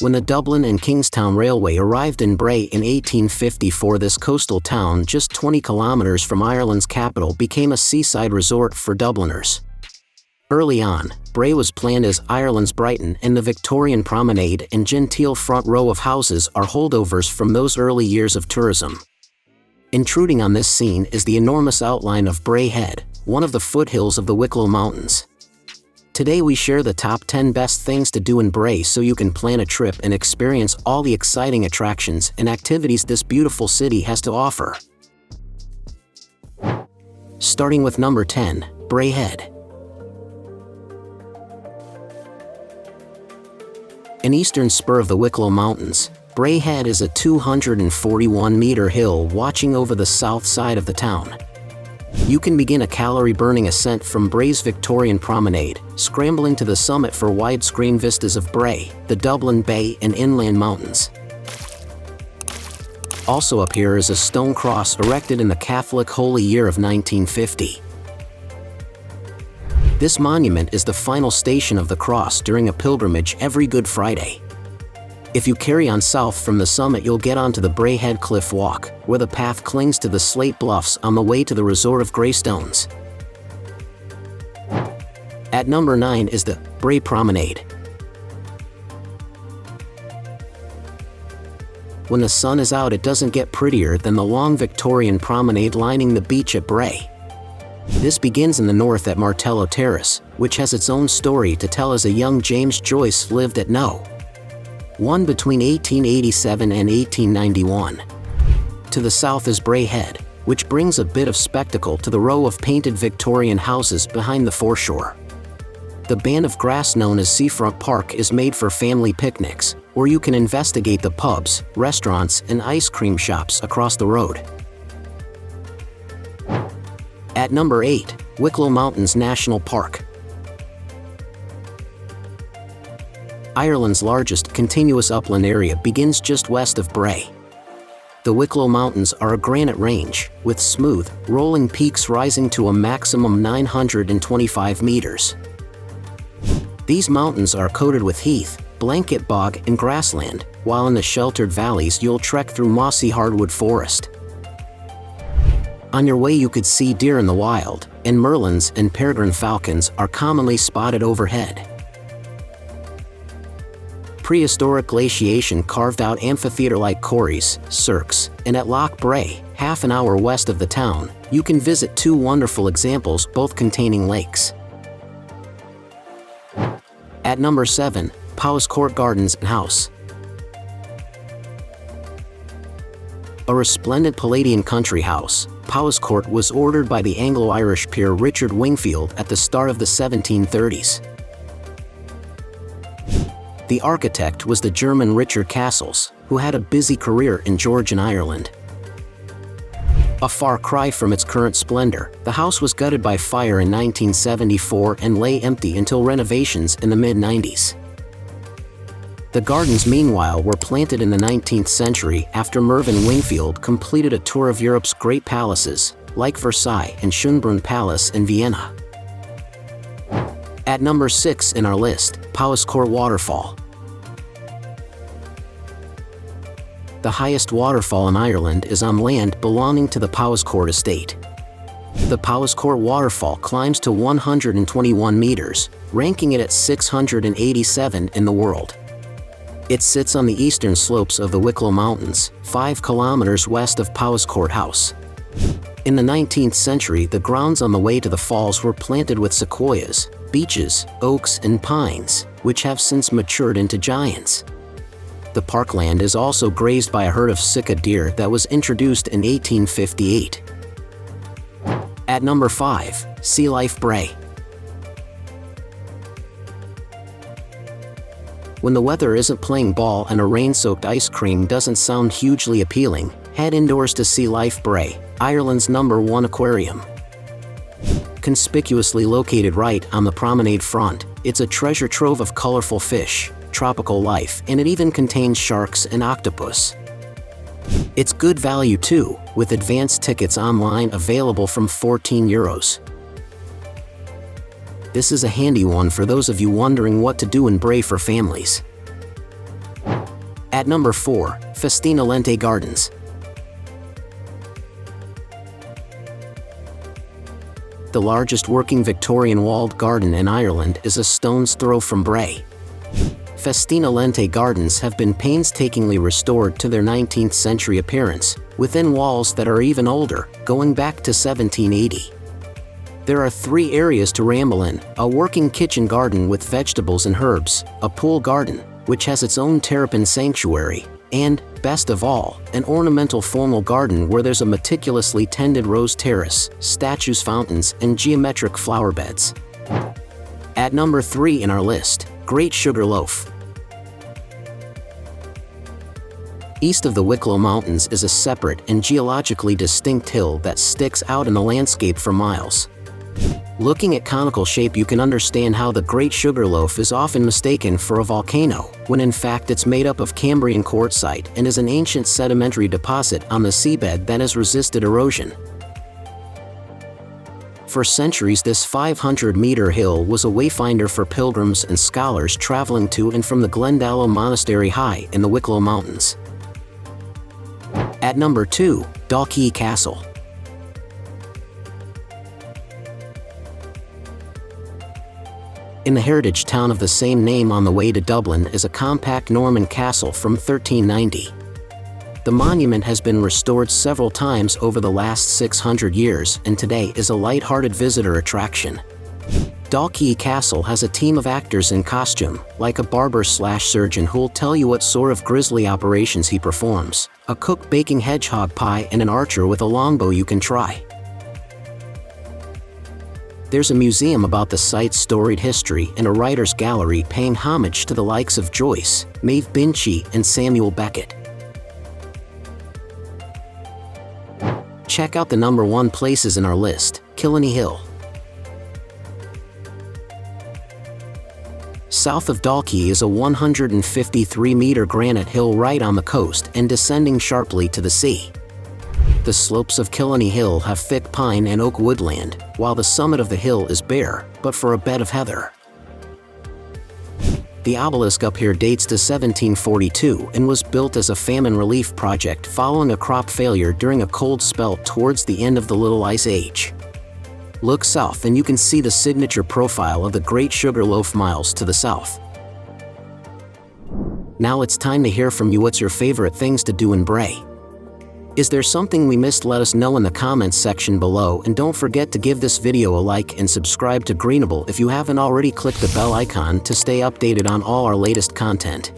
When the Dublin and Kingstown Railway arrived in Bray in 1854, this coastal town, just 20 kilometers from Ireland's capital, became a seaside resort for Dubliners. Early on, Bray was planned as Ireland's Brighton, and the Victorian Promenade and genteel front row of houses are holdovers from those early years of tourism. Intruding on this scene is the enormous outline of Bray Head, one of the foothills of the Wicklow Mountains. Today we share the top 10 best things to do in Bray so you can plan a trip and experience all the exciting attractions and activities this beautiful city has to offer. Starting with number 10, Bray Head. An eastern spur of the Wicklow Mountains, Bray Head is a 241-meter hill watching over the south side of the town. You can begin a calorie-burning ascent from Bray's Victorian Promenade, scrambling to the summit for widescreen vistas of Bray, the Dublin Bay and inland mountains. Also up here is a stone cross erected in the Catholic Holy Year of 1950. This monument is the final station of the cross during a pilgrimage every Good Friday. If you carry on south from the summit, you'll get onto the Bray Head Cliff Walk, where the path clings to the slate bluffs on the way to the resort of Greystones. At number 9 is the Bray Promenade. When the sun is out, it doesn't get prettier than the long Victorian promenade lining the beach at Bray. This begins in the north at Martello Terrace, which has its own story to tell as a young James Joyce lived at No. 1 between 1887 and 1891. To the south is Bray Head, which brings a bit of spectacle to the row of painted Victorian houses behind the foreshore. The band of grass known as Seafront Park is made for family picnics, or you can investigate the pubs, restaurants, and ice cream shops across the road. At number 8, Wicklow Mountains National Park. Ireland's largest continuous upland area begins just west of Bray. The Wicklow Mountains are a granite range, with smooth, rolling peaks rising to a maximum 925 meters. These mountains are coated with heath, blanket bog, and grassland, while in the sheltered valleys you'll trek through mossy hardwood forest. On your way you could see deer in the wild, and merlins and peregrine falcons are commonly spotted overhead. Prehistoric glaciation carved out amphitheater-like quarries, cirques, and at Loch Bray, half an hour west of the town, you can visit two wonderful examples, both containing lakes. At number 7, Powerscourt Gardens and House. A resplendent Palladian country house, Powerscourt was ordered by the Anglo-Irish peer Richard Wingfield at the start of the 1730s. The architect was the German Richard Castles, who had a busy career in Georgian Ireland. A far cry from its current splendor, the house was gutted by fire in 1974 and lay empty until renovations in the mid-90s. The gardens, meanwhile, were planted in the 19th century after Mervyn Wingfield completed a tour of Europe's great palaces, like Versailles and Schönbrunn Palace in Vienna. At number 6 in our list, Powerscourt Waterfall. The highest waterfall in Ireland is on land belonging to the Powerscourt estate. The Powerscourt Waterfall climbs to 121 meters, ranking it at 687 in the world. It sits on the eastern slopes of the Wicklow Mountains, 5 kilometers west of Powerscourt House. In the 19th century, the grounds on the way to the falls were planted with sequoias, beeches, oaks, and pines, which have since matured into giants. The parkland is also grazed by a herd of Sika deer that was introduced in 1858. At number 5, see Life Bray. When the weather isn't playing ball and a rain-soaked ice cream doesn't sound hugely appealing, head indoors to see Life Bray, Ireland's #1 aquarium. Conspicuously located right on the promenade front, it's a treasure trove of colorful fish, tropical life, and it even contains sharks and octopus. It's good value too, with advanced tickets online available from €14. This is a handy one for those of you wondering what to do in Bray for families. At number 4, Festina Lente Gardens. The largest working Victorian walled garden in Ireland is a stone's throw from Bray. Festina Lente Gardens have been painstakingly restored to their 19th century appearance, within walls that are even older, going back to 1780. There are 3 areas to ramble in: a working kitchen garden with vegetables and herbs, a pool garden, which has its own terrapin sanctuary, and, best of all, an ornamental formal garden where there's a meticulously tended rose terrace, statues, fountains, and geometric flower beds. At number 3 in our list, Great Sugar Loaf. East of the Wicklow Mountains is a separate and geologically distinct hill that sticks out in the landscape for miles. Looking at conical shape, you can understand how the Great Sugar Loaf is often mistaken for a volcano, when in fact it's made up of Cambrian quartzite and is an ancient sedimentary deposit on the seabed that has resisted erosion. For centuries, this 500-meter hill was a wayfinder for pilgrims and scholars traveling to and from the Glendalough Monastery high in the Wicklow Mountains. At number 2, Dalkey Castle. In the heritage town of the same name on the way to Dublin is a compact Norman castle from 1390. The monument has been restored several times over the last 600 years and today is a light-hearted visitor attraction. Dalkey Castle has a team of actors in costume, like a barber/surgeon who'll tell you what sort of grisly operations he performs, a cook baking hedgehog pie, and an archer with a longbow you can try. There's a museum about the site's storied history and a writer's gallery paying homage to the likes of Joyce, Maeve Binchy, and Samuel Beckett. Check out the number 1 places in our list, Killiney Hill. South of Dalkey is a 153-meter granite hill right on the coast and descending sharply to the sea. The slopes of Killiney Hill have thick pine and oak woodland, while the summit of the hill is bare, but for a bed of heather. The obelisk up here dates to 1742 and was built as a famine relief project following a crop failure during a cold spell towards the end of the Little Ice Age. Look south and you can see the signature profile of the Great Sugar Loaf miles to the south. Now it's time to hear from you. What's your favorite things to do in Bray? Is there something we missed? Let us know in the comments section below, and don't forget to give this video a like and subscribe to Greenable if you haven't already. Click the bell icon to stay updated on all our latest content.